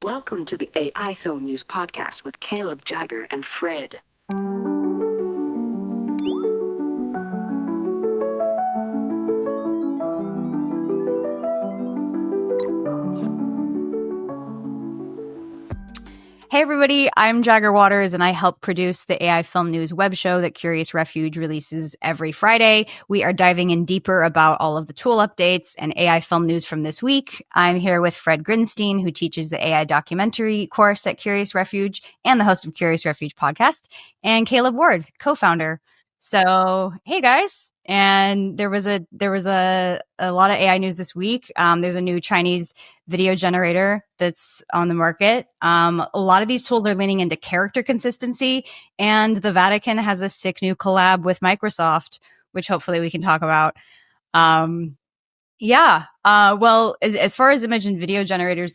Welcome to the AI Film News Podcast with Caleb, Jagger, and Fred. Hey everybody, I'm Jagger Waters and I help produce the AI Film News web show that Curious Refuge releases every Friday. We are diving in deeper about all of the tool updates and AI film news from this week. I'm here with Fred Grinstein, who teaches the AI documentary course at Curious Refuge and the host of Curious Refuge podcast, and Caleb Ward, co-founder. So, hey guys. And there was a lot of AI news this week. There's a new Chinese video generator that's on the market. A lot of these tools are leaning into character consistency, and the Vatican has a sick new collab with Microsoft, which hopefully we can talk about. Well, as far as image and video generators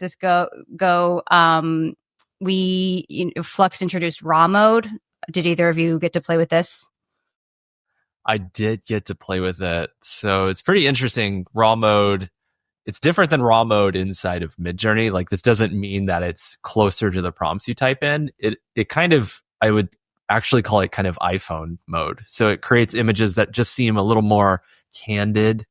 Flux introduced raw mode. Did either of you get to play with this? I did get to play with it. So it's pretty interesting. Raw mode, it's different than raw mode inside of Midjourney. Like, this doesn't mean that it's closer to the prompts you type in. It kind of, I would actually call it kind of iPhone mode. So it creates images that just seem a little more candid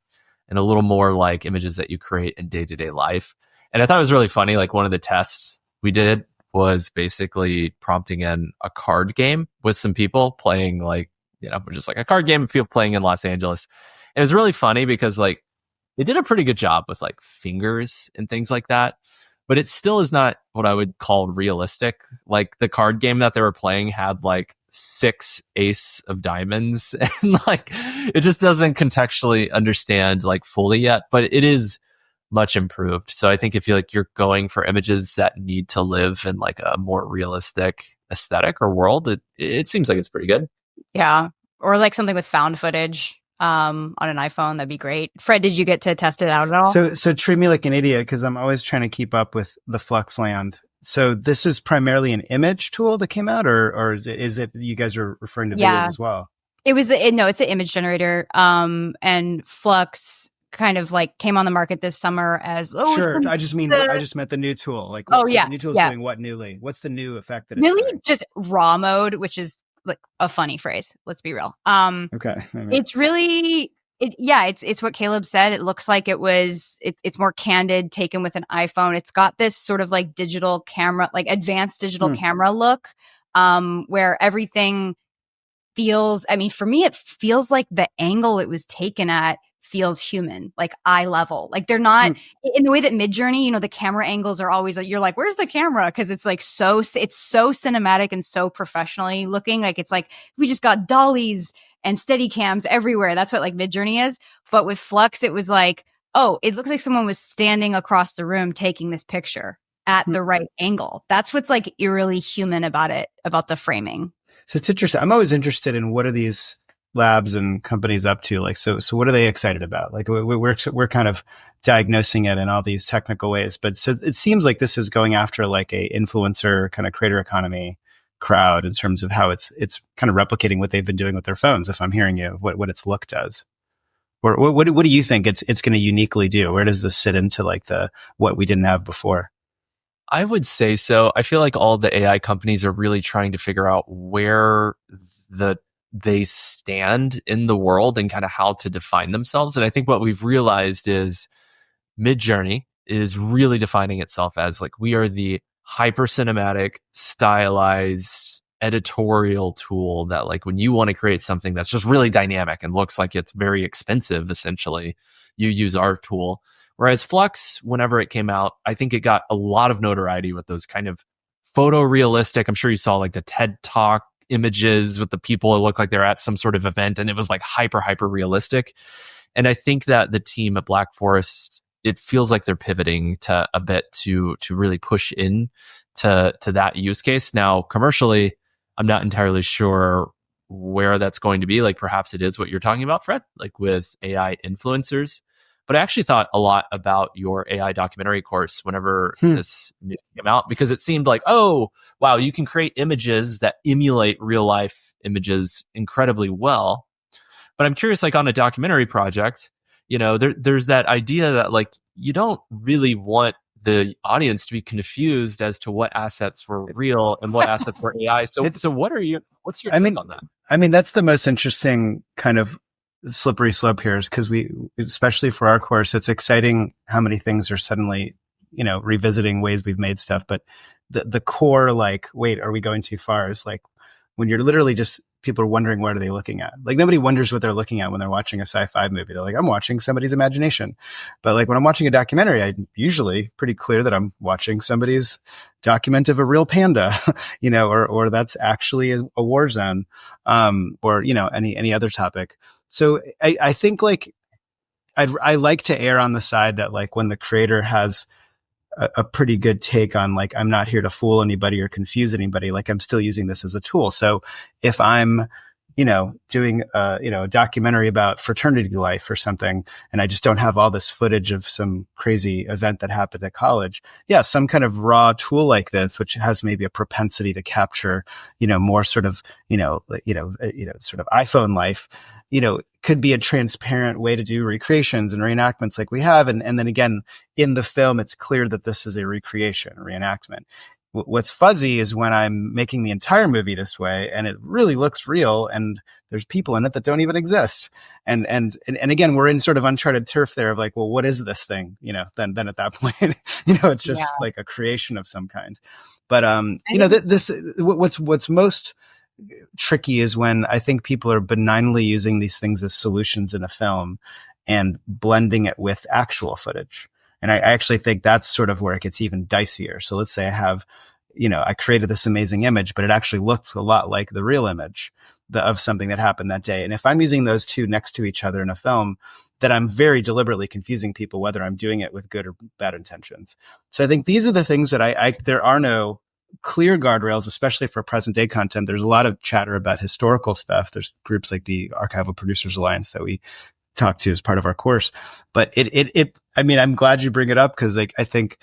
and a little more like images that you create in day-to-day life. And I thought it was really funny. Like, one of the tests we did was basically prompting in a card game with some people playing, like, just like a card game of people playing in Los Angeles. And it was really funny because, like, they did a pretty good job with like fingers and things like that, but it still is not what I would call realistic. Like, the card game that they were playing had like 6 ace of diamonds, and like, it just doesn't contextually understand like fully yet, but it is much improved. So I think if you're going for images that need to live in like a more realistic aesthetic or world, it seems like it's pretty good. Yeah. Or like something with found footage on an iPhone. That'd be great. Fred, did you get to test it out at all? So treat me like an idiot because I'm always trying to keep up with the Flux land. So this is primarily an image tool that came out, or is it you guys are referring to videos as well? It's an image generator. And Flux kind of like came on the market this summer as sure. I just meant the new tool. Like, the new tool is doing what newly? What's the new effect that it's doing? Just raw mode, which is like a funny phrase. Let's be real. Okay. It's really, it's what Caleb said. It looks like it's more candid, taken with an iPhone. It's got this sort of like digital camera, like advanced digital camera look, where everything feels, for me, it feels like the angle it was taken at feels human, like eye level. Like, they're not in the way that Midjourney, the camera angles are always like, you're like, where's the camera? Cause it's like it's so cinematic and so professionally looking. Like, it's like, we just got dollies and steady cams everywhere. That's what like Midjourney is. But with Flux, it was like, oh, it looks like someone was standing across the room taking this picture at the right angle. That's what's like eerily human about it, about the framing. So it's interesting. I'm always interested in what are these labs and companies up to, like, so what are they excited about? Like, we're kind of diagnosing it in all these technical ways, but so it seems like this is going after like a influencer kind of creator economy crowd in terms of how it's kind of replicating what they've been doing with their phones, if I'm hearing you, what its look does. Or what do you think it's going to uniquely do? Where does this sit into like what we didn't have before? I would say so. I feel like all the AI companies are really trying to figure out where they stand in the world and kind of how to define themselves. And I think what we've realized is Midjourney is really defining itself as like, we are the hyper cinematic, stylized editorial tool that, like, when you want to create something that's just really dynamic and looks like it's very expensive, essentially, you use our tool. Whereas Flux, whenever it came out, I think it got a lot of notoriety with those kind of photorealistic. I'm sure you saw like the TED Talk images with the people that look like they're at some sort of event, and it was like hyper realistic. And I think that the team at Black Forest, it feels like they're pivoting to a bit to really push in to that use case. Now, commercially, I'm not entirely sure where that's going to be. Like, perhaps it is what you're talking about, Fred, like with AI influencers. But I actually thought a lot about your AI documentary course whenever this news came out, because it seemed like, oh, wow, you can create images that emulate real life images incredibly well. But I'm curious, like on a documentary project, there's that idea that like, you don't really want the audience to be confused as to what assets were real and what assets were AI. So what's your take on that? I mean, that's the most interesting kind of slippery slope here, is because especially for our course, it's exciting how many things are suddenly, revisiting ways we've made stuff. But the core, like, wait, are we going too far? Is like when you're literally just, people are wondering, what are they looking at? Like, nobody wonders what they're looking at when they're watching a sci-fi movie. They're like, I'm watching somebody's imagination. But like when I'm watching a documentary, I'm usually pretty clear that I'm watching somebody's document of a real panda, or that's actually a war zone, or, any other topic. So I think like I like to err on the side that like when the creator has a pretty good take on like, I'm not here to fool anybody or confuse anybody. Like I'm still using this as a tool. So if I'm, doing a documentary about fraternity life or something, and I just don't have all this footage of some crazy event that happened at college. Yeah. Some kind of raw tool like this, which has maybe a propensity to capture, more sort of, sort of iPhone life, could be a transparent way to do recreations and reenactments like we have. And then again, in the film, it's clear that this is a recreation, reenactment. What's fuzzy is when I'm making the entire movie this way and it really looks real and there's people in it that don't even exist. And again, we're in sort of uncharted turf there of like, well, what is this thing? Then at that point, it's just like a creation of some kind. But, what's most tricky is when I think people are benignly using these things as solutions in a film and blending it with actual footage. And I actually think that's sort of where it gets even dicier. So let's say I have, I created this amazing image, but it actually looks a lot like the real image of something that happened that day. And if I'm using those two next to each other in a film, then I'm very deliberately confusing people, whether I'm doing it with good or bad intentions. So I think these are the things that there are no clear guardrails, especially for present day content. There's a lot of chatter about historical stuff. There's groups like the Archival Producers Alliance that we talk to as part of our course. But I mean, I'm glad you bring it up because like, I think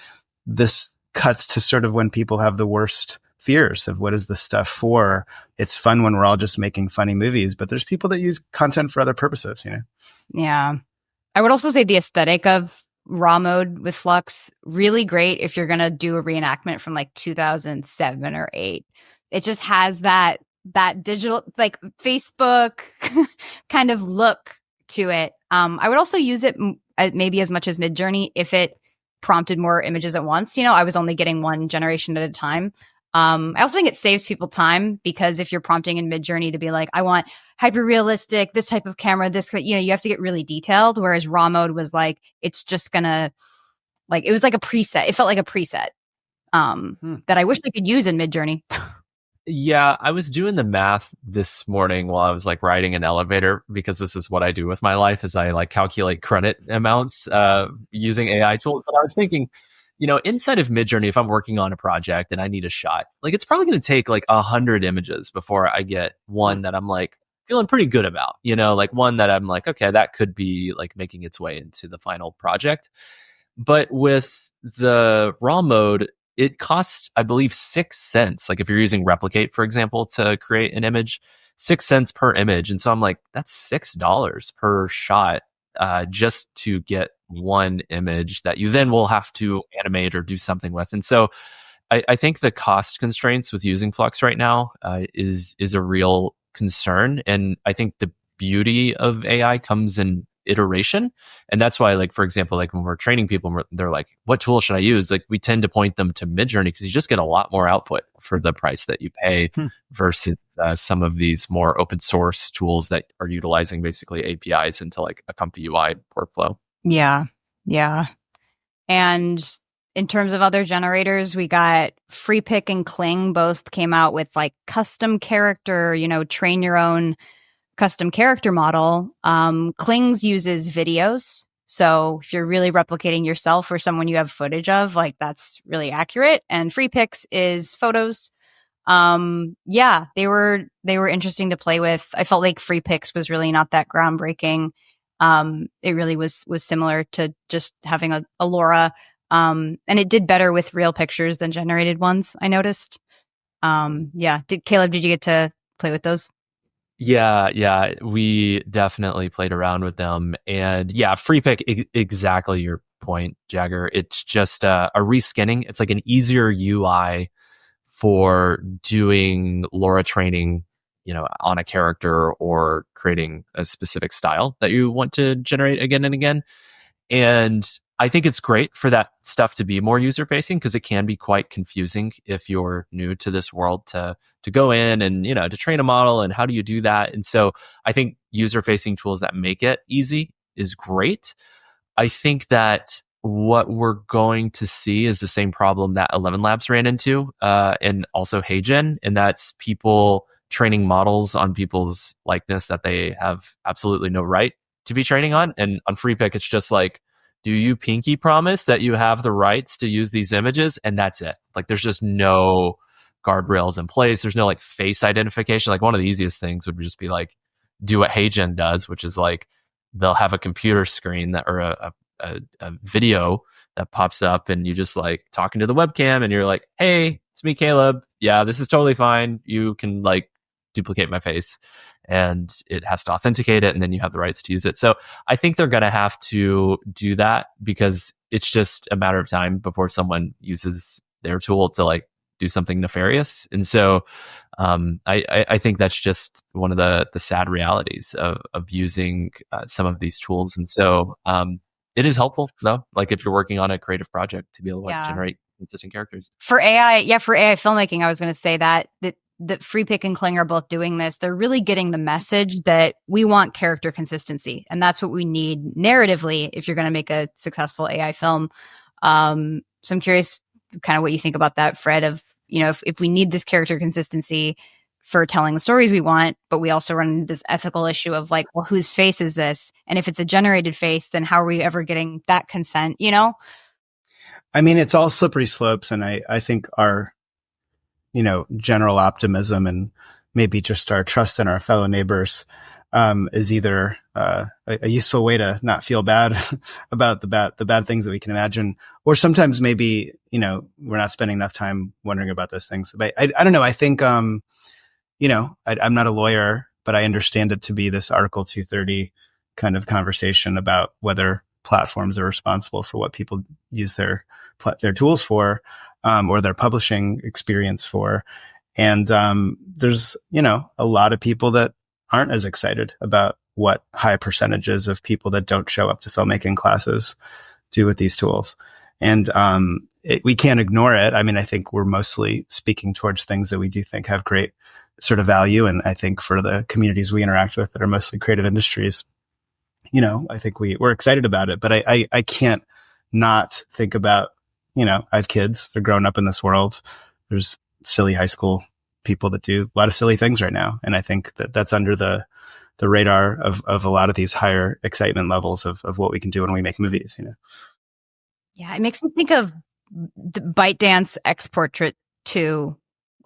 this cuts to sort of when people have the worst fears of what is this stuff for. It's fun when we're all just making funny movies, but there's people that use content for other purposes, Yeah. I would also say the aesthetic of raw mode with Flux, really great if you're going to do a reenactment from like 2007 or 8. It just has that digital, like Facebook kind of look to it. I would also use it maybe as much as Midjourney if it prompted more images at once. I was only getting one generation at a time. I also think it saves people time because if you're prompting in Midjourney to be like, I want hyper realistic, this type of camera, this, you have to get really detailed. Whereas raw mode was like, it's just gonna like, it was like a preset. It felt like a preset that I wish I could use in Midjourney. Yeah, I was doing the math this morning while I was like riding an elevator because this is what I do with my life is I like calculate credit amounts using AI tools. But I was thinking, inside of Midjourney, if I'm working on a project and I need a shot, like it's probably going to take like 100 images before I get one that I'm like feeling pretty good about, like one that I'm like, okay, that could be like making its way into the final project. But with the raw mode, it costs, I believe, 6 cents. Like if you're using Replicate, for example, to create an image, 6 cents per image. And so I'm like, that's $6 per shot just to get one image that you then will have to animate or do something with. And so I think the cost constraints with using Flux right now is a real concern. And I think the beauty of AI comes in iteration. And that's why, like, for example, like when we're training people, they're like, what tool should I use? Like we tend to point them to Midjourney because you just get a lot more output for the price that you pay versus some of these more open source tools that are utilizing basically APIs into like a comfy UI workflow. Yeah. Yeah. And in terms of other generators, we got FreePic and Kling both came out with like custom character, train your own custom character model. Kling's uses videos. So if you're really replicating yourself or someone you have footage of, like that's really accurate. And FreePics is photos. Yeah, they were interesting to play with. I felt like FreePics was really not that groundbreaking. It really was similar to just having a LoRa. And it did better with real pictures than generated ones, I noticed. Yeah. Caleb, did you get to play with those? Yeah, we definitely played around with them. And yeah, FreePic, exactly your point, Jagger. It's just a reskinning. It's like an easier UI for doing LoRa training, on a character or creating a specific style that you want to generate again and again. And I think it's great for that stuff to be more user facing, because it can be quite confusing if you're new to this world to go in and, to train a model, and how do you do that? And so I think user facing tools that make it easy is great. I think that what we're going to see is the same problem that 11 Labs ran into, and also HeyGen, and that's people training models on people's likeness that they have absolutely no right to be training on. And on FreePic, it's just like, do you pinky promise that you have the rights to use these images? And that's it. Like, there's just no guardrails in place. There's no like face identification. Like, one of the easiest things would just be like, do what HeyGen does, which is like, they'll have a computer screen that, or a video that pops up, and you just like talking to the webcam, and you're like, hey, it's me, Caleb. Yeah, this is totally fine. You can like duplicate my face, and it has to authenticate it, and then you have the rights to use it. So I think they're going to have to do that, because it's just a matter of time before someone uses their tool to like do something nefarious. And so I think that's just one of the sad realities of using some of these tools. And so it is helpful though, like if you're working on a creative project, to be able to like, generate consistent characters. For AI filmmaking, I was going to say that FreePic and Kling are both doing this. They're really getting the message that we want character consistency, and that's what we need narratively if you're going to make a successful AI film. So I'm curious kind of what you think about that, Fred, of, if we need this character consistency for telling the stories we want, but we also run into this ethical issue of like, well, whose face is this? And if it's a generated face, then how are we ever getting that consent, I mean, it's all slippery slopes. And I think our, general optimism and maybe just our trust in our fellow neighbors is either a useful way to not feel bad about the bad things that we can imagine, or sometimes maybe, we're not spending enough time wondering about those things. But I don't know. I think, I'm not a lawyer, but I understand it to be this Article 230 kind of conversation about whether platforms are responsible for what people use their tools for, or their publishing experience for. And there's, a lot of people that aren't as excited about what high percentages of people that don't show up to filmmaking classes do with these tools. And we can't ignore it. I mean, I think we're mostly speaking towards things that we do think have great sort of value. And I think for the communities we interact with that are mostly creative industries, I think we're excited about it. But I can't not think about, I have kids, they're growing up in this world. There's silly high school people that do a lot of silly things right now. And I think that that's under the radar of a lot of these higher excitement levels of what we can do when we make movies, Yeah, it makes me think of the ByteDance X Portrait 2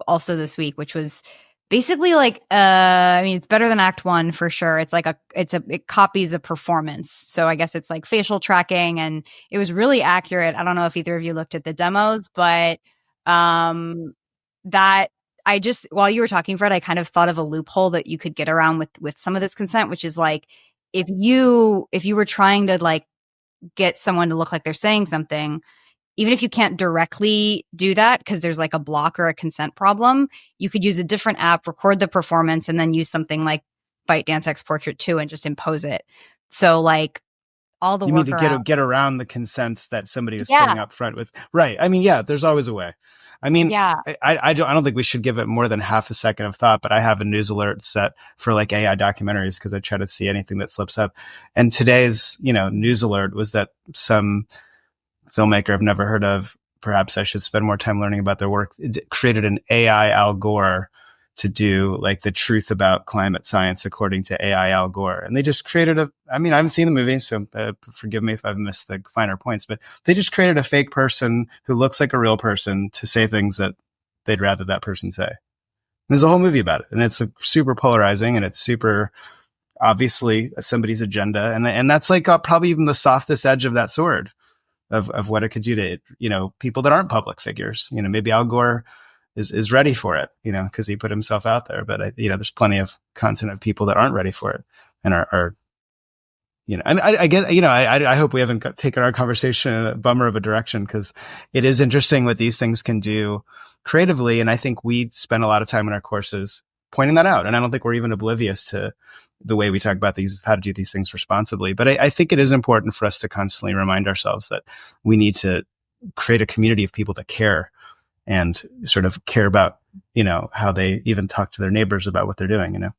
also this week, which was basically like, it's better than Act 1 for sure. It's like it copies a performance. So I guess it's like facial tracking, and it was really accurate. I don't know if either of you looked at the demos, but that I just, while you were talking, Fred, I kind of thought of a loophole that you could get around with some of this consent, which is like, if you were trying to like get someone to look like they're saying something, even if you can't directly do that because there's like a block or a consent problem, you could use a different app, record the performance, and then use something like ByteDance X Portrait 2 and just impose it. So like all the you work mean to around, get around the consents that somebody was putting up front with, right? I mean, yeah, there's always a way. I mean, I don't think we should give it more than half a second of thought, but I have a news alert set for like AI documentaries because I try to see anything that slips up. And today's, news alert was that some filmmaker I've never heard of, perhaps I should spend more time learning about their work, created an AI Al Gore to do like the truth about climate science according to AI Al Gore. And they just created I haven't seen the movie, so forgive me if I've missed the finer points, but they just created a fake person who looks like a real person to say things that they'd rather that person say. And there's a whole movie about it. And it's super polarizing, and it's super obviously somebody's agenda. And that's like probably even the softest edge of that sword of what it could do to, people that aren't public figures. Maybe Al Gore is ready for it, because he put himself out there. But, there's plenty of content of people that aren't ready for it and are I mean, I get, I hope we haven't taken our conversation in a bummer of a direction, because it is interesting what these things can do creatively. And I think we spend a lot of time in our courses pointing that out. And I don't think we're even oblivious to the way we talk about these, how to do these things responsibly. But I think it is important for us to constantly remind ourselves that we need to create a community of people that care and sort of care about, how they even talk to their neighbors about what they're doing,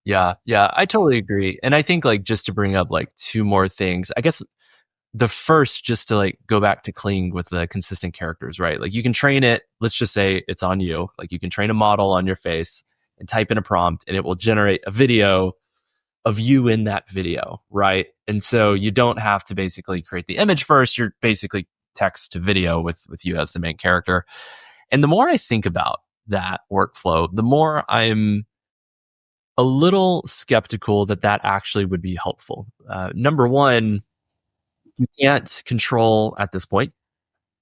Yeah, I totally agree. And I think like just to bring up like two more things, I guess the first, just to like go back to Kling with the consistent characters, right? Like you can train it, let's just say it's on you. Like you can train a model on your face and type in a prompt and it will generate a video of you in that video, right? And so you don't have to basically create the image first. You're basically text to video with you as the main character. And the more I think about that workflow, the more I'm a little skeptical that actually would be helpful. Number one, you can't control at this point.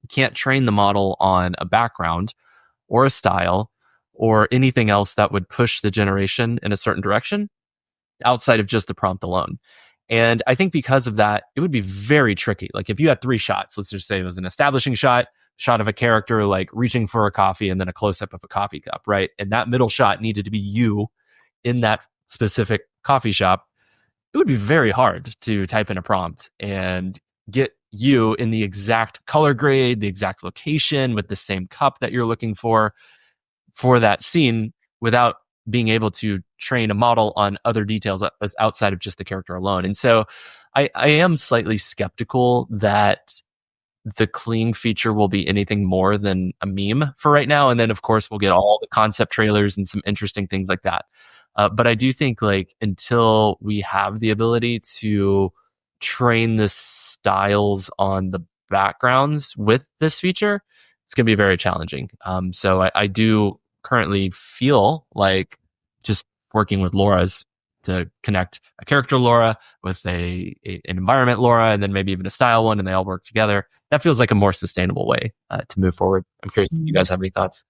You can't train the model on a background or a style or anything else that would push the generation in a certain direction outside of just the prompt alone. And I think because of that, it would be very tricky. Like if you had 3 shots, let's just say it was an establishing shot of a character like reaching for a coffee and then a close-up of a coffee cup, right? And that middle shot needed to be you in that specific coffee shop. It would be very hard to type in a prompt and get you in the exact color grade, the exact location with the same cup that you're looking for that scene without being able to train a model on other details as outside of just the character alone. And so I am slightly skeptical that the Kling feature will be anything more than a meme for right now. And then of course we'll get all the concept trailers and some interesting things like that. But I do think like until we have the ability to train the styles on the backgrounds with this feature, it's going to be very challenging. So I do currently feel like just working with LoRa's to connect a character LoRa with an environment LoRa, and then maybe even a style one, and they all work together. That feels like a more sustainable way to move forward. I'm curious if you guys have any thoughts.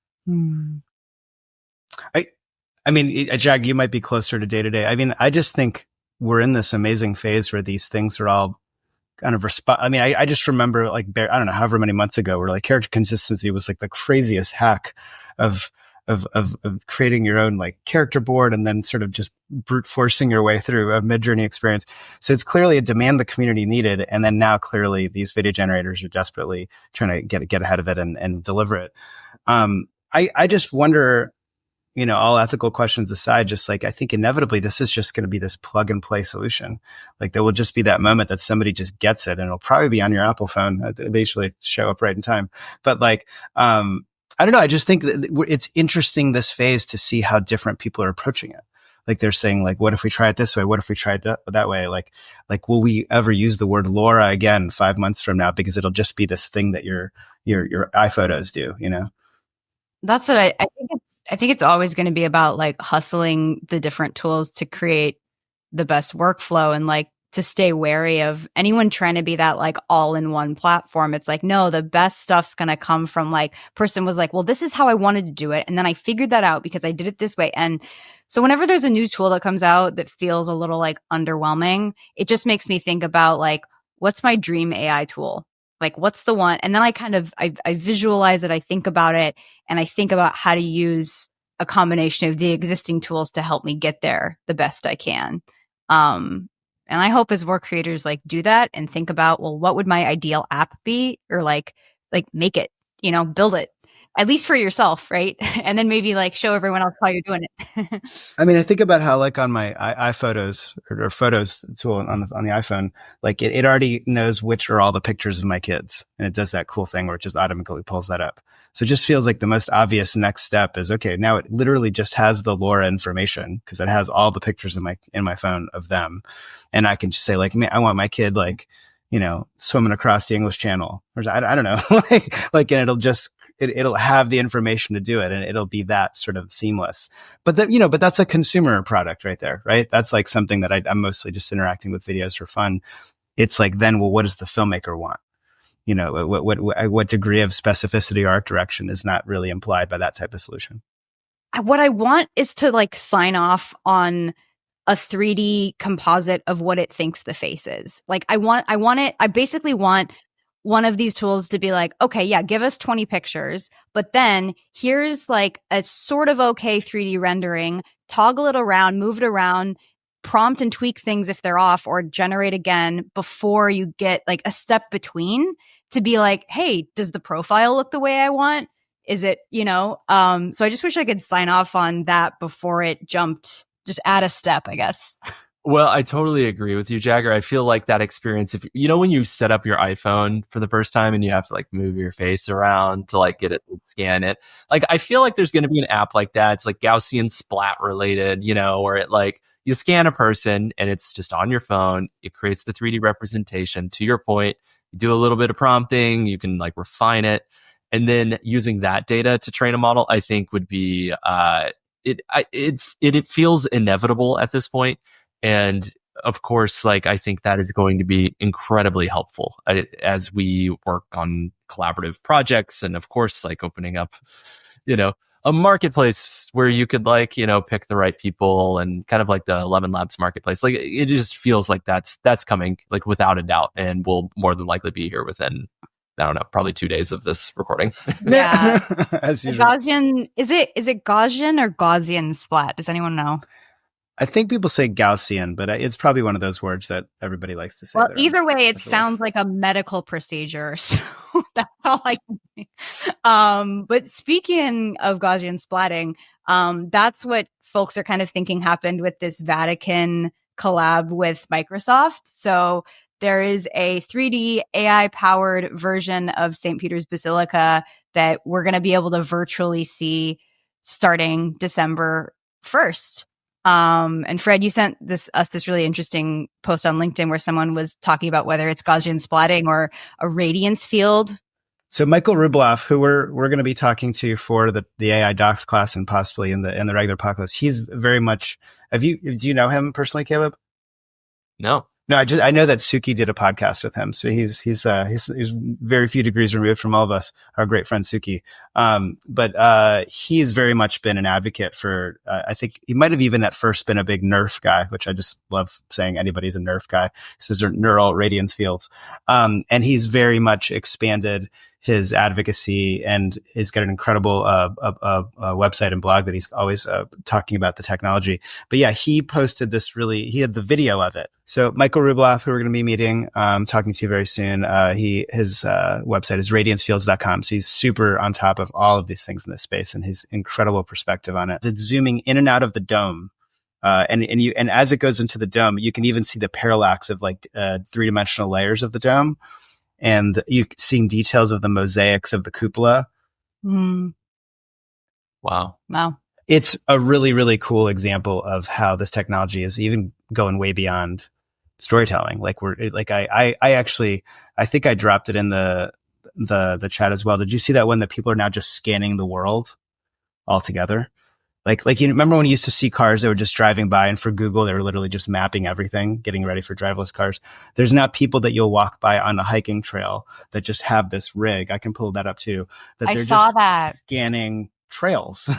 I mean, Jag, you might be closer to day to day. I mean, I just think we're in this amazing phase where these things are all kind of I just remember like, I don't know, however many months ago, where like character consistency was like the craziest hack of creating your own like character board and then sort of just brute forcing your way through a mid-journey experience. So it's clearly a demand the community needed. And then now clearly these video generators are desperately trying to get ahead of it and deliver it. I just wonder, all ethical questions aside, just like, I think inevitably this is just going to be this plug and play solution. Like there will just be that moment that somebody just gets it, and it'll probably be on your Apple phone. It'll usually show up right in time. But like, I don't know. I just think that it's interesting this phase to see how different people are approaching it. Like they're saying like, what if we try it this way? What if we try it that way? Like, will we ever use the word LoRa again 5 months from now? Because it'll just be this thing that your iPhotos do, That's what I think it's always going to be about like hustling the different tools to create the best workflow, and like to stay wary of anyone trying to be that like all-in-one platform. It's like, no, the best stuff's going to come from like person was like, well, this is how I wanted to do it. And then I figured that out because I did it this way. And so whenever there's a new tool that comes out that feels a little like underwhelming, it just makes me think about like, what's my dream AI tool? Like, what's the one? And then I visualize it, I think about it, and I think about how to use a combination of the existing tools to help me get there the best I can. And I hope as more creators like do that and think about, well, what would my ideal app be? Or like make it, build it, at least for yourself, right? And then maybe like show everyone else how you're doing it. I mean, I think about how like on my iPhotos or Photos tool on the iPhone, like it already knows which are all the pictures of my kids, and it does that cool thing where it just automatically pulls that up. So it just feels like the most obvious next step is, okay, now it literally just has the LoRa information because it has all the pictures in my phone of them, and I can just say like, I want my kid like, swimming across the English Channel, or I don't know, like, and it'll just. It'll have the information to do it, and it'll be that sort of seamless. But but that's a consumer product right there, right? That's like something that I'm mostly just interacting with videos for fun. It's like, then, well, what does the filmmaker want? What degree of specificity or art direction is not really implied by that type of solution? What I want is to like sign off on a 3D composite of what it thinks the face is. Like I basically want one of these tools to be like, okay, yeah, give us 20 pictures, but then here's like a sort of okay 3D rendering, toggle it around, move it around, prompt and tweak things if they're off, or generate again before you get like a step between to be like, hey, does the profile look the way I want? Is it, so I just wish I could sign off on that before it jumped, just add a step, I guess. Well, I totally agree with you, Jagger. I feel like that experience, if when you set up your iPhone for the first time and you have to like move your face around to like get it to scan it, like I feel like there's going to be an app like that. It's like Gaussian splat related, where it like you scan a person and it's just on your phone. It creates the 3D representation. To your point, you do a little bit of prompting, you can like refine it, and then using that data to train a model, I think would be it feels inevitable at this point. And of course, like I think that is going to be incredibly helpful as we work on collaborative projects, and of course, like opening up, a marketplace where you could like pick the right people, and kind of like the Lemon Labs marketplace. Like it just feels like that's coming, like without a doubt, and will more than likely be here within, I don't know, probably 2 days of this recording. Yeah, as usual. Gaussian is it Gaussian or Gaussian splat? Does anyone know? I think people say Gaussian, but it's probably one of those words that everybody likes to say. Well, either way, it sounds like a medical procedure. So that's all I can think. But speaking of Gaussian splatting, that's what folks are kind of thinking happened with this Vatican collab with Microsoft. So there is a 3D AI-powered version of St. Peter's Basilica that we're going to be able to virtually see starting December 1st. And Fred, you sent us this really interesting post on LinkedIn where someone was talking about whether it's Gaussian splatting or a radiance field. So Michael Rubloff, who we're going to be talking to for the AI Docs class and possibly in the regular podcast, he's very much. Do you know him personally, Caleb? No. No, I know that Suki did a podcast with him, so he's very few degrees removed from all of us, our great friend Suki. But he's very much been an advocate for. I think he might have even at first been a big Nerf guy, which I just love saying anybody's a Nerf guy. So those are neural radiance fields, and he's very much expanded his advocacy, and he's got an incredible website and blog that he's always talking about the technology. But yeah, he posted this he had the video of it. So Michael Rubloff, who we're going to be meeting, talking to very soon, his website is radiancefields.com. So he's super on top of all of these things in this space, and his incredible perspective on it. It's zooming in and out of the dome. And as it goes into the dome, you can even see the parallax of like 3-dimensional layers of the dome. And you seeing details of the mosaics of the cupola. Mm. Wow. It's a really, really cool example of how this technology is even going way beyond storytelling. Like I think I dropped it in the chat as well. Did you see that one that people are now just scanning the world altogether? Like you remember when you used to see cars that were just driving by, and for Google, they were literally just mapping everything, getting ready for driverless cars. There's now people that you'll walk by on a hiking trail that just have this rig. I can pull that up too. I saw that. Scanning trails.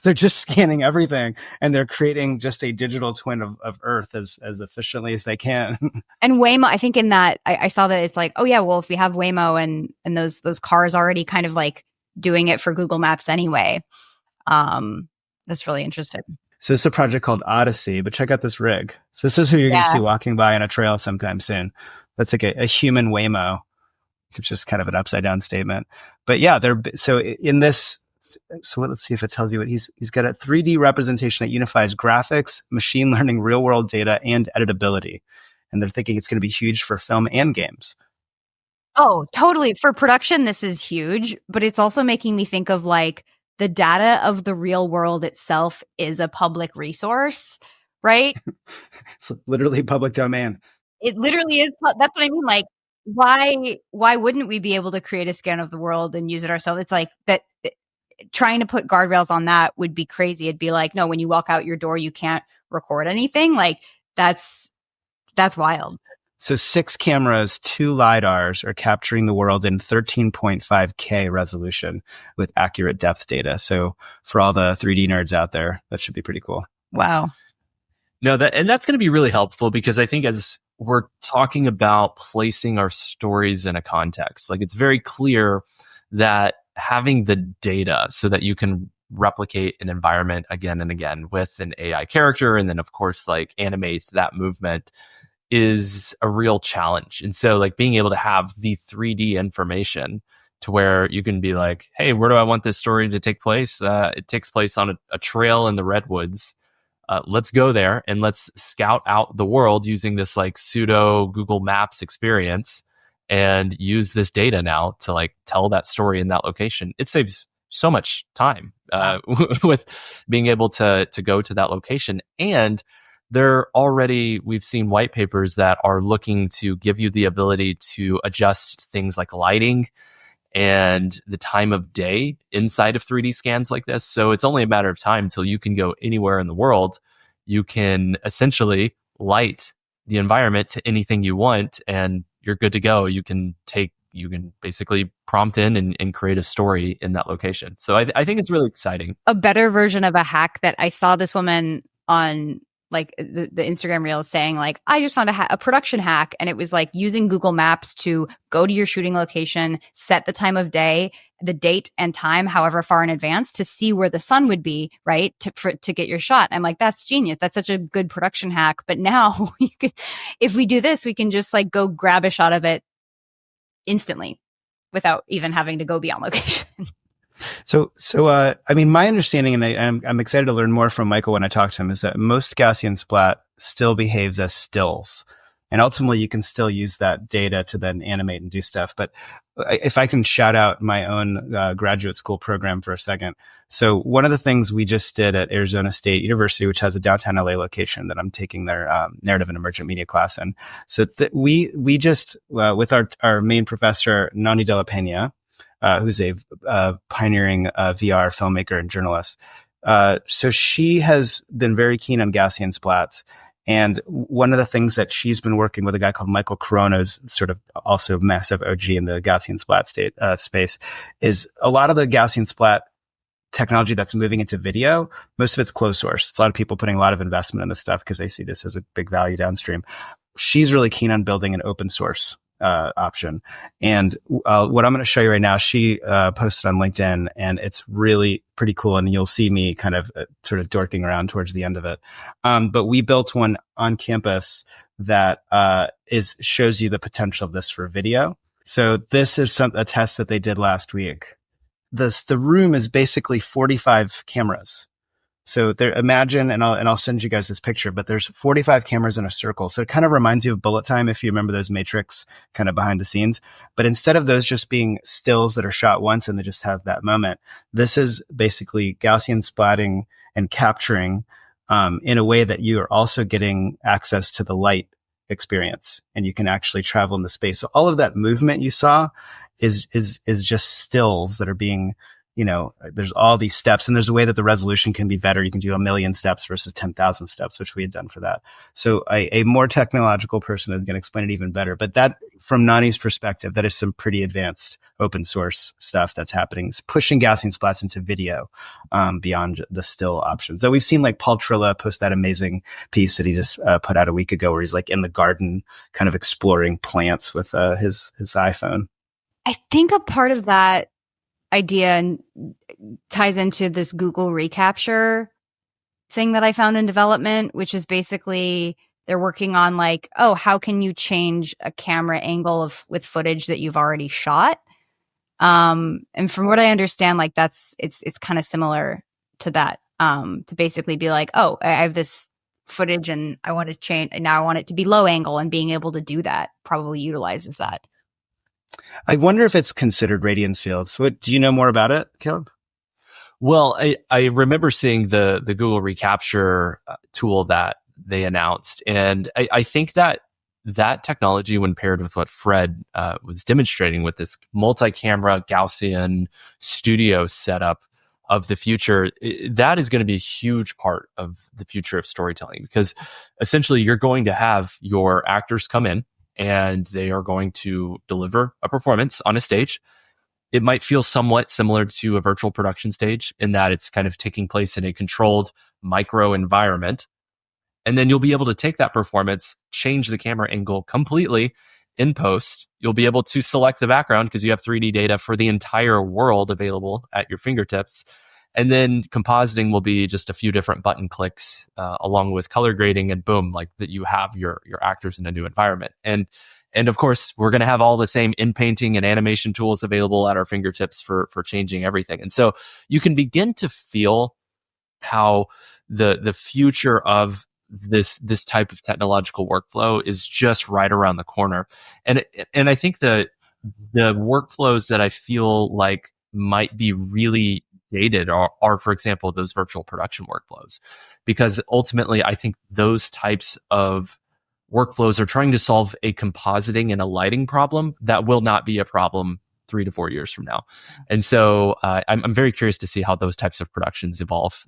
They're just scanning everything, and they're creating just a digital twin of Earth as efficiently as they can. And Waymo, I think in that, I saw that it's like, oh yeah, well, if we have Waymo and those cars already kind of like doing it for Google Maps anyway. That's really interesting. So it's a project called Odyssey, but check out this rig. So this is who you're going to see walking by on a trail sometime soon. That's like a human Waymo. It's just kind of an upside down statement. But yeah, let's see if it tells you what he's got a 3D representation that unifies graphics, machine learning, real world data, and editability. And they're thinking it's going to be huge for film and games. Oh, totally. For production, this is huge, but it's also making me think of like, the data of the real world itself is a public resource, right? It's literally public domain. It literally is. That's what I mean. Like, why wouldn't we be able to create a scan of the world and use it ourselves? It's like that. Trying to put guardrails on that would be crazy. It'd be like, no, when you walk out your door, you can't record anything. Like that's wild. So 6 cameras, 2 LiDARs are capturing the world in 13.5K resolution with accurate depth data. So for all the 3D nerds out there, that should be pretty cool. Wow. No, that's going to be really helpful because I think as we're talking about placing our stories in a context, like it's very clear that having the data so that you can replicate an environment again and again with an AI character, and then of course like animate that movement is a real challenge. And so like being able to have the 3D information to where you can be like, hey, where do I want this story to take place? It takes place on a trail in the redwoods. Let's go there and let's scout out the world using this like pseudo Google Maps experience and use this data now to like tell that story in that location. It saves so much time with being able to go to that location. And we've seen white papers that are looking to give you the ability to adjust things like lighting and the time of day inside of 3D scans like this. So it's only a matter of time till you can go anywhere in the world. You can essentially light the environment to anything you want and you're good to go. You can basically prompt in and create a story in that location. So I think it's really exciting. A better version of a hack that I saw this woman on like the Instagram reel saying like, I just found a production hack, and it was like using Google Maps to go to your shooting location, set the time of day, the date and time, however far in advance, to see where the sun would be, right, to get your shot. I'm like, that's genius. That's such a good production hack. But now if we do this, we can just like go grab a shot of it instantly without even having to go be on location. So, I mean, my understanding, and I'm excited to learn more from Michael when I talk to him, is that most Gaussian splat still behaves as stills. And ultimately, you can still use that data to then animate and do stuff. But if I can shout out my own graduate school program for a second. So one of the things we just did at Arizona State University, which has a downtown LA location that I'm taking their narrative and emergent media class in. So we just, with our main professor, Nani de la Peña, who's a pioneering VR filmmaker and journalist. So she has been very keen on Gaussian splats. And one of the things that she's been working with a guy called Michael Corona, who's sort of also massive OG in the Gaussian splat space, is a lot of the Gaussian splat technology that's moving into video. Most of it's closed source. It's a lot of people putting a lot of investment in this stuff because they see this as a big value downstream. She's really keen on building an open source option. And what I'm going to show you right now, she posted on LinkedIn, and it's really pretty cool. And you'll see me kind of sort of dorking around towards the end of it. But we built one on campus that shows you the potential of this for video. So this is a test that they did last week. The room is basically 45 cameras. So there, imagine, and I'll send you guys this picture, but there's 45 cameras in a circle. So it kind of reminds you of Bullet Time, if you remember those Matrix kind of behind the scenes. But instead of those just being stills that are shot once and they just have that moment, this is basically Gaussian splatting and capturing in a way that you are also getting access to the light experience, and you can actually travel in the space. So all of that movement you saw is just stills that are being, there's all these steps, and there's a way that the resolution can be better. You can do 1 million steps versus 10,000 steps, which we had done for that. So a more technological person is going to explain it even better. But that, from Nani's perspective, that is some pretty advanced open source stuff that's happening. It's pushing Gaussian splats into video beyond the still options. So we've seen like Paul Trilla post that amazing piece that he just put out a week ago, where he's like in the garden kind of exploring plants with his iPhone. I think a part of that idea ties into this Google recapture thing that I found in development, which is basically they're working on like, oh, how can you change a camera angle with footage that you've already shot? And from what I understand, like it's kind of similar to that, to basically be like, oh, I have this footage and I want to change, and now I want it to be low angle, and being able to do that probably utilizes that. I wonder if it's considered radiance fields. Do you know more about it, Caleb? Well, I remember seeing the Google recapture tool that they announced. And I think that technology, when paired with what Fred was demonstrating with this multi-camera Gaussian studio setup of the future, that is going to be a huge part of the future of storytelling, because essentially you're going to have your actors come in and they are going to deliver a performance on a stage. It might feel somewhat similar to a virtual production stage in that it's kind of taking place in a controlled micro environment. And then you'll be able to take that performance, change the camera angle completely in post. You'll be able to select the background because you have 3D data for the entire world available at your fingertips. And then compositing will be just a few different button clicks along with color grading, and boom, like that you have your actors in a new environment. And of course, we're going to have all the same in-painting and animation tools available at our fingertips for changing everything. And so you can begin to feel how the future of this type of technological workflow is just right around the corner. And I think the workflows that I feel like might be really dated are, for example, those virtual production workflows, because ultimately I think those types of workflows are trying to solve a compositing and a lighting problem that will not be a problem 3 to 4 years from now. And so I'm very curious to see how those types of productions evolve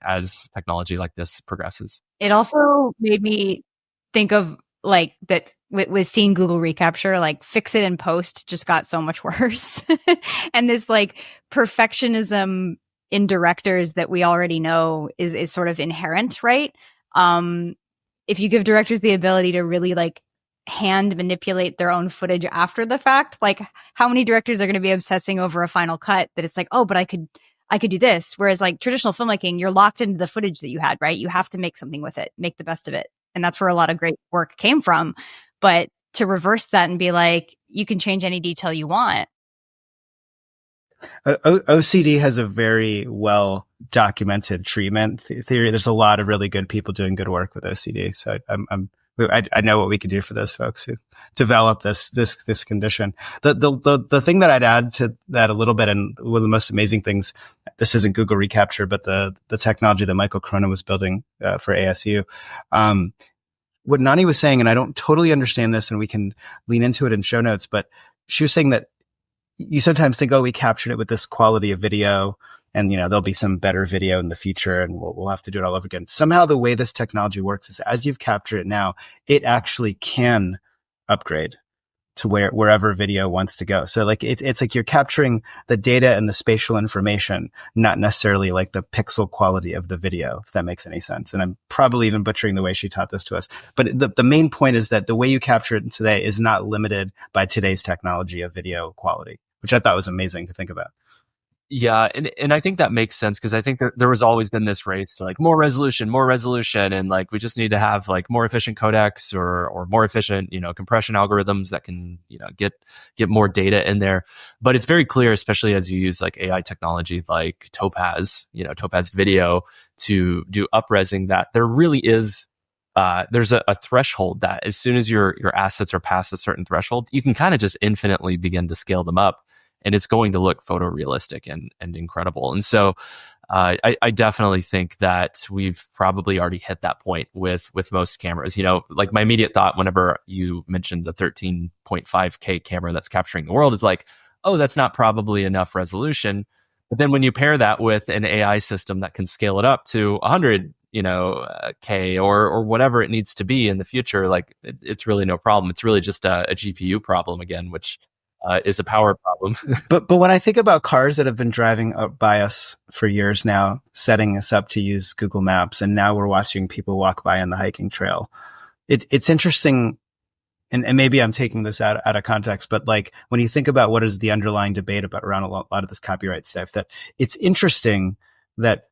as technology like this progresses. It also made me think of like that with seeing Google recapture, like fix it in post just got so much worse. And this like perfectionism in directors that we already know is sort of inherent, right? If you give directors the ability to really like hand manipulate their own footage after the fact, like how many directors are going to be obsessing over a final cut that it's like, oh, but I could do this. Whereas like traditional filmmaking, you're locked into the footage that you had, right? You have to make something with it, make the best of it. And that's where a lot of great work came from. But to reverse that and be like, you can change any detail you want. OCD has a very well documented treatment theory. There's a lot of really good people doing good work with OCD. So I know what we could do for those folks who develop this condition. The thing that I'd add to that a little bit, and one of the most amazing things, this isn't Google recapture, but the technology that Michael Cronin was building for ASU. What Nani was saying, and I don't totally understand this, and we can lean into it in show notes, but she was saying that you sometimes think, oh, we captured it with this quality of video, and there'll be some better video in the future, and we'll have to do it all over again. Somehow, the way this technology works is, as you've captured it now, it actually can upgrade to wherever video wants to go. So, like it's like you're capturing the data and the spatial information, not necessarily like the pixel quality of the video, if that makes any sense. And I'm probably even butchering the way she taught this to us. But the main point is that the way you capture it today is not limited by today's technology of video quality, which I thought was amazing to think about. Yeah, and I think that makes sense, because I think there was always been this race to like more resolution, and like we just need to have like more efficient codecs or more efficient compression algorithms that can get more data in there. But it's very clear, especially as you use like AI technology like Topaz Video to do up-resing, that there really is there's a threshold that as soon as your assets are past a certain threshold, you can kind of just infinitely begin to scale them up. And it's going to look photorealistic and incredible. And so I definitely think that we've probably already hit that point with most cameras. Like my immediate thought whenever you mentioned the 13.5K camera that's capturing the world is like, oh, that's not probably enough resolution. But then when you pair that with an AI system that can scale it up to 100 K or whatever it needs to be in the future, like it's really no problem. It's really just a GPU problem again, which is a power problem. But when I think about cars that have been driving up by us for years now, setting us up to use Google Maps, and now we're watching people walk by on the hiking trail, it's interesting. And maybe I'm taking this out of context, but like when you think about what is the underlying debate about around a lot of this copyright stuff, that it's interesting that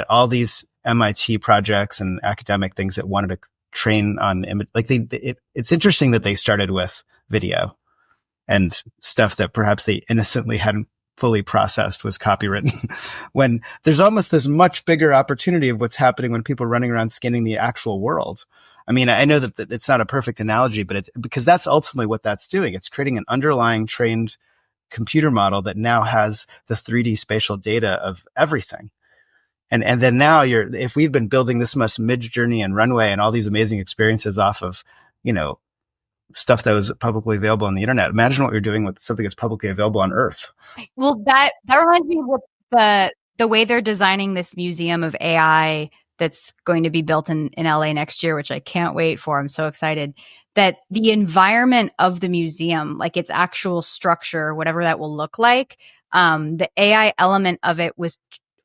all these MIT projects and academic things that wanted to train on image, like it's interesting that they started with video. And stuff that perhaps they innocently hadn't fully processed was copywritten, when there's almost this much bigger opportunity of what's happening when people are running around scanning the actual world. I mean, I know that it's not a perfect analogy, but it's because that's ultimately what that's doing. It's creating an underlying trained computer model that now has the 3D spatial data of everything. And then now if we've been building this much Midjourney and Runway and all these amazing experiences off of, stuff that was publicly available on the internet. Imagine what you're doing with something that's publicly available on Earth. Well, that reminds me of the way they're designing this museum of AI that's going to be built in LA next year, which I can't wait for. I'm so excited that the environment of the museum, like its actual structure, whatever that will look like, the AI element of it was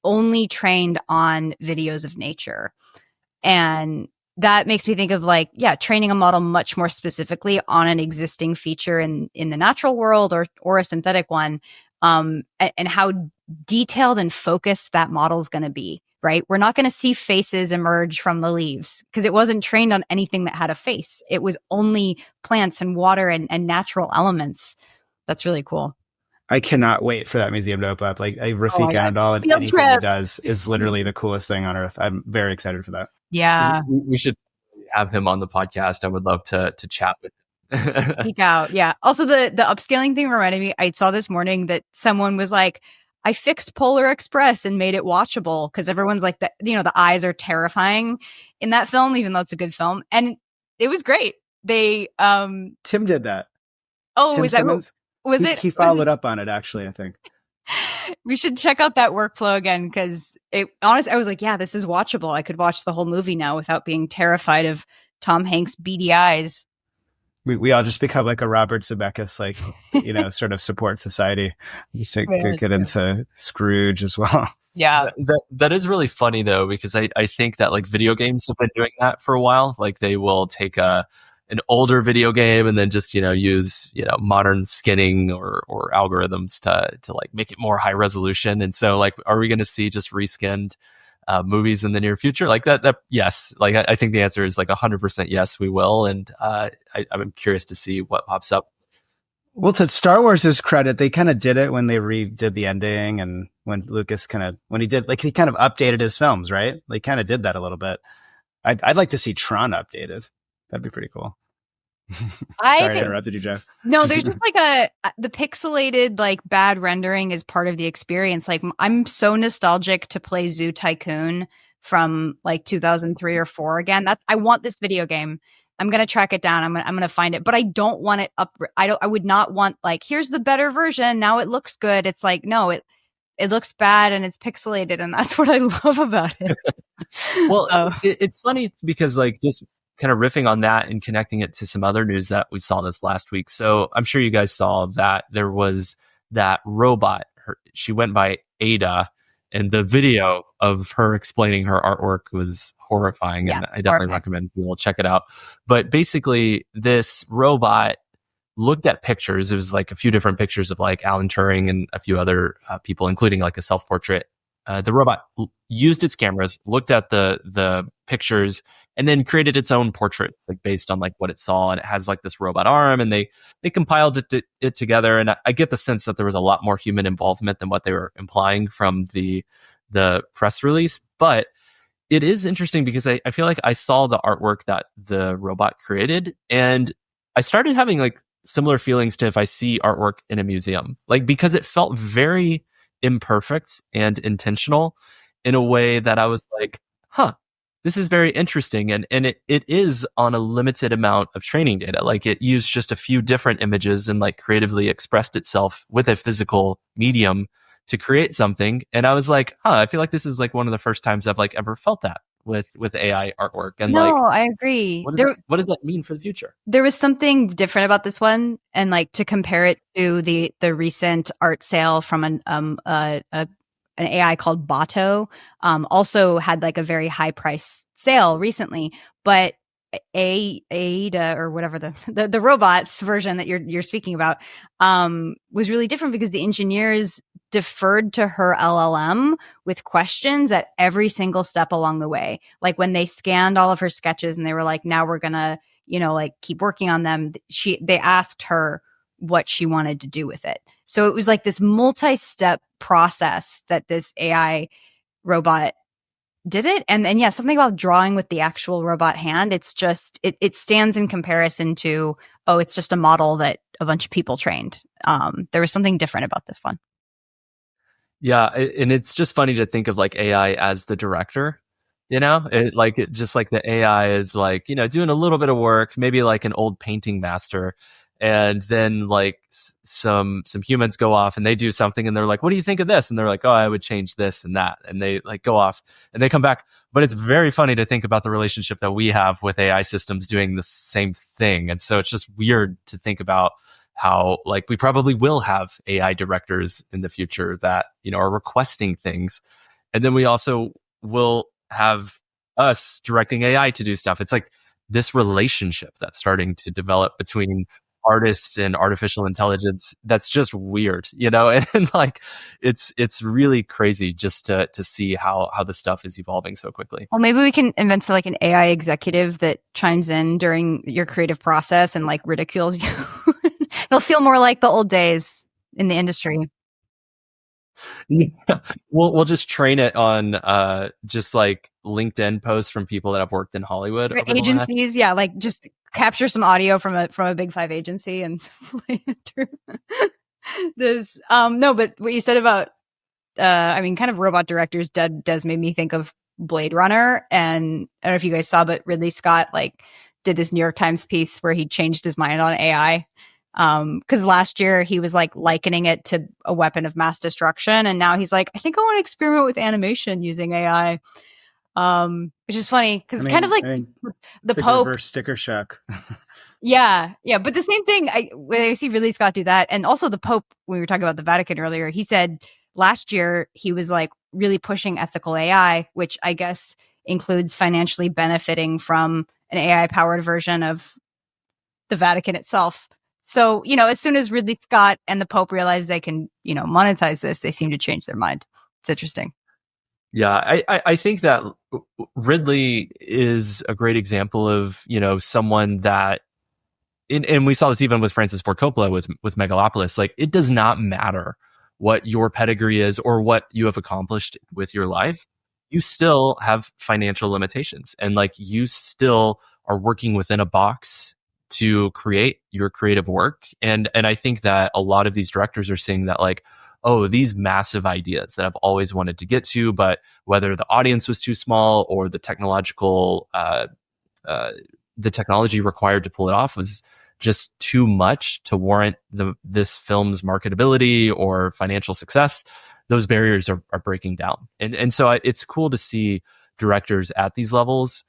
only trained on videos of nature. And that makes me think of like, yeah, training a model much more specifically on an existing feature in the natural world or a synthetic one, and how detailed and focused that model is going to be, right? We're not going to see faces emerge from the leaves because it wasn't trained on anything that had a face. It was only plants and water and natural elements. That's really cool. I cannot wait for that museum to open up. Like Rafik Anadol and Field anything trip. he does is literally the coolest thing on earth. I'm very excited for that. Yeah. We should have him on the podcast. I would love to chat with him. Geek out. Yeah. Also, the upscaling thing reminded me, I saw this morning that someone was like, I fixed Polar Express and made it watchable because everyone's like, the eyes are terrifying in that film, even though it's a good film. And it was great. They, Tim did that. oh, Tim was that, Simmons, was it? He followed up on it, actually, I think. We should check out that workflow again because honestly, I was like, yeah, this is watchable. I could watch the whole movie now without being terrified of Tom Hanks' beady eyes. We all just become like a Robert Zemeckis, like, sort of support society. Just to get into Scrooge as well. Yeah. That is really funny though, because I think that like video games have been doing that for a while. Like they will take an older video game and then just, use, modern skinning or algorithms to like make it more high resolution. And so like, are we going to see just reskinned movies in the near future? Like that, yes. Like I think the answer is like 100% yes, we will. And I'm curious to see what pops up. Well, to Star Wars' credit, they kind of did it when they redid the ending and when Lucas he kind of updated his films, right? They kind of did that a little bit. I'd like to see Tron updated. That'd be pretty cool. Sorry, I interrupted you, Jeff. No, there's just like the pixelated, like bad rendering is part of the experience. Like I'm so nostalgic to play Zoo Tycoon from like 2003 or 4 again. I want this video game. I'm going to track it down. I'm going to find it, but I don't want it up. I would not want like, here's the better version. Now it looks good. It's like, no, it looks bad and it's pixelated. And that's what I love about it. Well, it's funny because like just kind of riffing on that and connecting it to some other news that we saw this last week. So I'm sure you guys saw that there was that robot. She went by Ada, and the video of her explaining her artwork was horrifying. And I definitely recommend people check it out. But basically, this robot looked at pictures. It was like a few different pictures of like Alan Turing and a few other people, including like a self-portrait. The robot used its cameras, looked at the pictures, and then created its own portraits, like based on like what it saw. And it has like this robot arm, and they compiled it together. And I get the sense that there was a lot more human involvement than what they were implying from the press release. But it is interesting because I feel like I saw the artwork that the robot created, and I started having like similar feelings to if I see artwork in a museum, like because it felt very imperfect and intentional in a way that I was like, this is very interesting. And it is on a limited amount of training data. Like it used just a few different images and like creatively expressed itself with a physical medium to create something. And I was like, I feel like this is like one of the first times I've like ever felt that with AI artwork. And I agree. What does that mean for the future? There was something different about this one, and like to compare it to the recent art sale from an AI called Bato, also had like a very high price sale recently, but Ada or whatever the robots version that you're speaking about was really different because the engineers deferred to her LLM with questions at every single step along the way. Like when they scanned all of her sketches and they were like, now we're gonna, like keep working on them. They asked her what she wanted to do with it. So it was like this multi-step process that this AI robot did it. And yeah, something about drawing with the actual robot hand. It's just, it stands in comparison to, it's just a model that a bunch of people trained. There was something different about this one. Yeah. And it's just funny to think of like AI as the director, just like the AI is like, doing a little bit of work, maybe like an old painting master. And then like some humans go off and they do something and they're like, what do you think of this? And they're like, I would change this and that. And they like go off and they come back. But it's very funny to think about the relationship that we have with AI systems doing the same thing. And so it's just weird to think about how like we probably will have AI directors in the future that, are requesting things. And then we also will have us directing AI to do stuff. It's like this relationship that's starting to develop between artists and artificial intelligence that's just weird, you know. And like it's really crazy just to see how the stuff is evolving so quickly. Well, maybe we can invent like an AI executive that chimes in during your creative process and like ridicules you. It'll feel more like the old days in the industry. Yeah. We'll just train it on just like LinkedIn posts from people that have worked in Hollywood over Agencies, yeah, like just capture some audio from a big 5 agency and play it through. This no, but what you said about I mean, kind of robot directors does made me think of Blade Runner. And I don't know if you guys saw, but Ridley Scott like did this New York Times piece where he changed his mind on AI. Because last year he was like likening it to a weapon of mass destruction, and now he's like, I think I want to experiment with animation using AI. Which is funny because kind of like the Pope reverse sticker shock. Yeah. But the same thing, when I see Ridley Scott do that, and also the Pope, when we were talking about the Vatican earlier, he said last year he was like really pushing ethical AI, which I guess includes financially benefiting from an AI powered version of the Vatican itself. So, you know, as soon as Ridley Scott and the Pope realize they can, you know, monetize this, they seem to change their mind. It's interesting. Yeah, I think that Ridley is a great example of, you know, someone that, and we saw this even with Francis Ford Coppola with Megalopolis. Like, it does not matter what your pedigree is or what you have accomplished with your life. You still have financial limitations, and like you still are working within a box to create your creative work. And I think that a lot of these directors are seeing that like, oh, these massive ideas that I've always wanted to get to, but whether the audience was too small or the technological, the technology required to pull it off was just too much to warrant this film's marketability or financial success, those barriers are breaking down. And so it's cool to see directors at these levels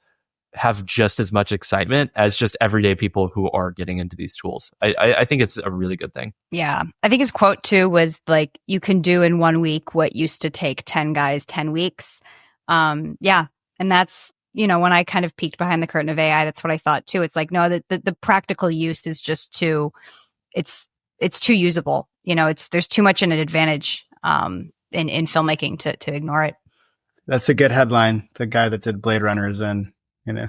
have just as much excitement as just everyday people who are getting into these tools. I think it's a really good thing. Yeah. I think his quote too was like, you can do in 1 week what used to take 10 guys 10 weeks. Yeah. And that's, you know, when I kind of peeked behind the curtain of AI, that's what I thought too. It's like, no, the practical use is just too, it's too usable. You know, there's too much in an advantage in filmmaking to ignore it. That's a good headline. The guy that did Blade Runner is in, you know.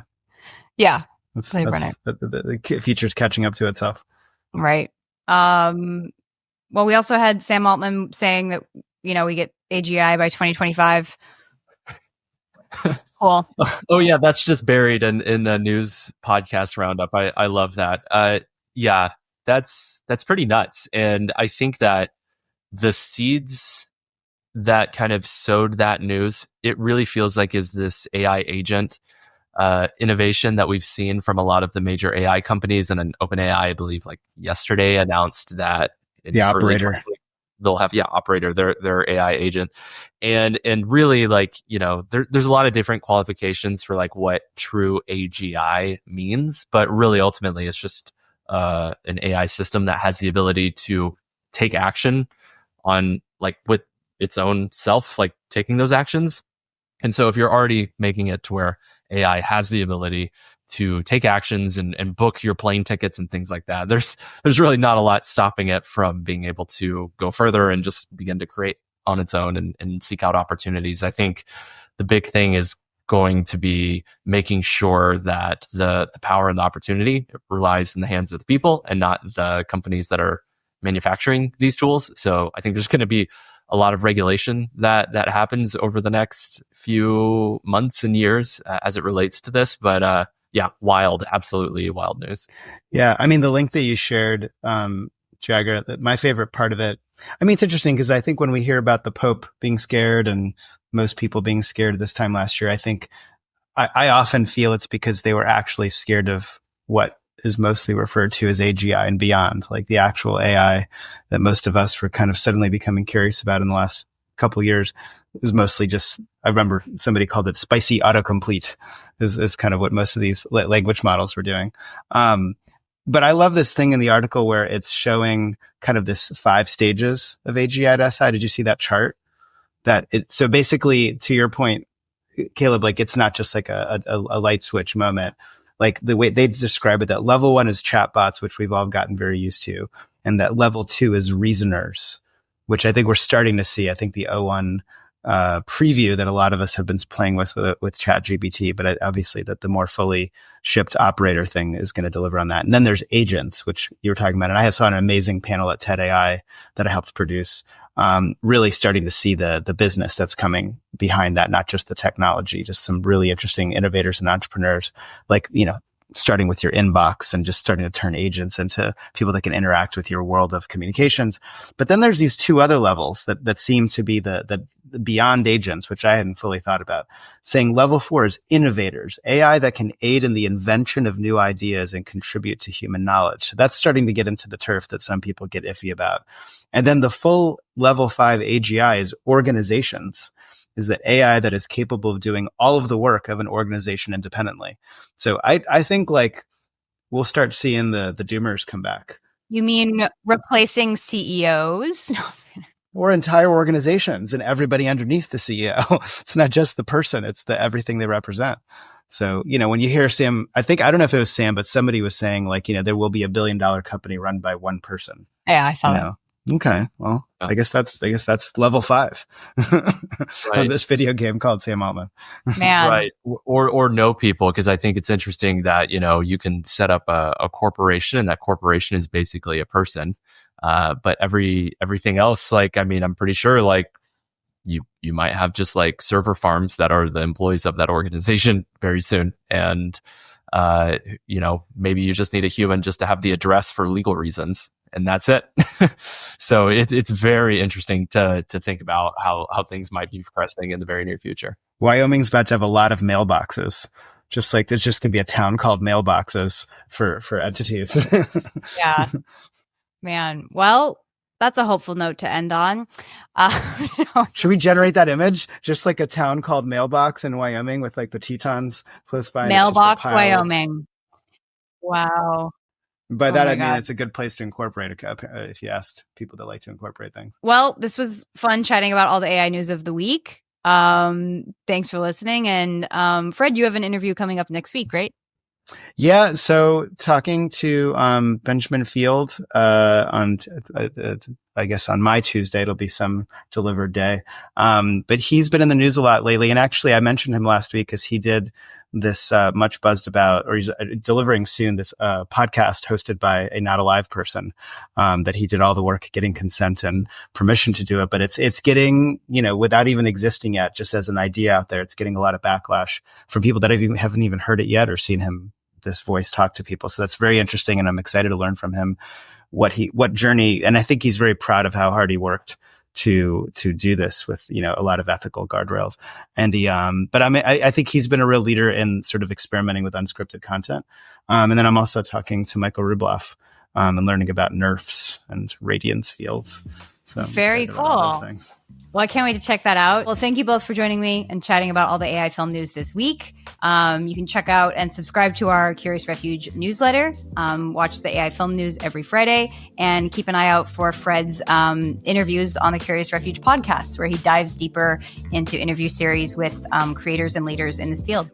Yeah. The feature's catching up to itself. Right. Well, we also had Sam Altman saying that, you know, we get AGI by 2025. Cool. Oh yeah, that's just buried in the news podcast roundup. I love that. Yeah, that's pretty nuts. And I think that the seeds that kind of sowed that news, it really feels like is this AI agent innovation that we've seen from a lot of the major AI companies. And an OpenAI, I believe, like yesterday announced that the Operator, they'll have Operator, their AI agent, and really, like, you know, there's a lot of different qualifications for like what true AGI means, but really ultimately it's just an AI system that has the ability to take action on like with its own self, like taking those actions. And so if you're already making it to where AI has the ability to take actions and book your plane tickets and things like that, there's really not a lot stopping it from being able to go further and just begin to create on its own and seek out opportunities. I think the big thing is going to be making sure that the power and the opportunity relies in the hands of the people and not the companies that are manufacturing these tools. So I think there's going to be a lot of regulation that happens over the next few months and years as it relates to this. But yeah, absolutely wild news. Yeah, I mean, the link that you shared, Jagger, my favorite part of it, I mean, it's interesting because I think when we hear about the Pope being scared and most people being scared this time last year, I think I often feel it's because they were actually scared of what is mostly referred to as AGI and beyond, like the actual AI that most of us were kind of suddenly becoming curious about in the last couple of years. It was mostly just, I remember somebody called it spicy autocomplete is kind of what most of these language models were doing. But I love this thing in the article where it's showing kind of this 5 stages of AGI to SI. Did you see that chart? So basically, to your point, Caleb, like it's not just like a light switch moment. Like the way they describe it, that level 1 is chatbots, which we've all gotten very used to. And that level 2 is reasoners, which I think we're starting to see. I think the O1 preview that a lot of us have been playing with ChatGPT, but obviously that the more fully shipped operator thing is going to deliver on that. And then there's agents, which you were talking about. And I saw an amazing panel at TED AI that I helped produce, really starting to see the business that's coming behind that, not just the technology, just some really interesting innovators and entrepreneurs, like, starting with your inbox and just starting to turn agents into people that can interact with your world of communications. But then there's these two other levels that seem to be the beyond agents, which I hadn't fully thought about. Saying level 4 is innovators, AI that can aid in the invention of new ideas and contribute to human knowledge. So that's starting to get into the turf that some people get iffy about. And then the full level 5 AGI is organizations, is that AI that is capable of doing all of the work of an organization independently. So I think like we'll start seeing the doomers come back. You mean replacing CEOs? Or entire organizations and everybody underneath the CEO. It's not just the person, it's everything they represent. So, when you hear Sam, I don't know if it was Sam, but somebody was saying like, there will be $1 billion company run by one person. Yeah, I saw that. Okay. Well, I guess that's level 5 of this video game called Sam Altman. Man. Right. Or know people, because I think it's interesting that, you can set up a corporation and that corporation is basically a person. But everything else, like, I mean, I'm pretty sure like you might have just like server farms that are the employees of that organization very soon. And, maybe you just need a human just to have the address for legal reasons. And that's it. So it's very interesting to think about how things might be progressing in the very near future. Wyoming's about to have a lot of mailboxes. Just like there's just going to be a town called mailboxes for entities. Yeah. Man. Well, that's a hopeful note to end on. Should we generate that image? Just like a town called Mailbox in Wyoming with like the Tetons close by. Mailbox, Wyoming. Wow. By that, I mean, it's a good place to incorporate if you asked people that like to incorporate things. Well, this was fun chatting about all the AI news of the week. Thanks for listening. And Fred, you have an interview coming up next week, right? Yeah. So talking to Benjamin Field on, I guess on my Tuesday, it'll be some delivered day. But he's been in the news a lot lately. And actually, I mentioned him last week because he did this much buzzed about, or he's delivering soon, this podcast hosted by a not alive person that he did all the work getting consent and permission to do it. But it's getting, without even existing yet, just as an idea out there, it's getting a lot of backlash from people that haven't even heard it yet or seen this voice talk to people. So that's very interesting. And I'm excited to learn from him what journey. And I think he's very proud of how hard he worked to do this with, a lot of ethical guardrails. And but I think he's been a real leader in sort of experimenting with unscripted content. And then I'm also talking to Michael Rubloff and learning about nerfs and radiance fields. So very cool. Well, I can't wait to check that out. Well, thank you both for joining me and chatting about all the AI film news this week. You can check out and subscribe to our Curious Refuge newsletter. Watch the AI film news every Friday and keep an eye out for Fred's interviews on the Curious Refuge podcast, where he dives deeper into interview series with creators and leaders in this field.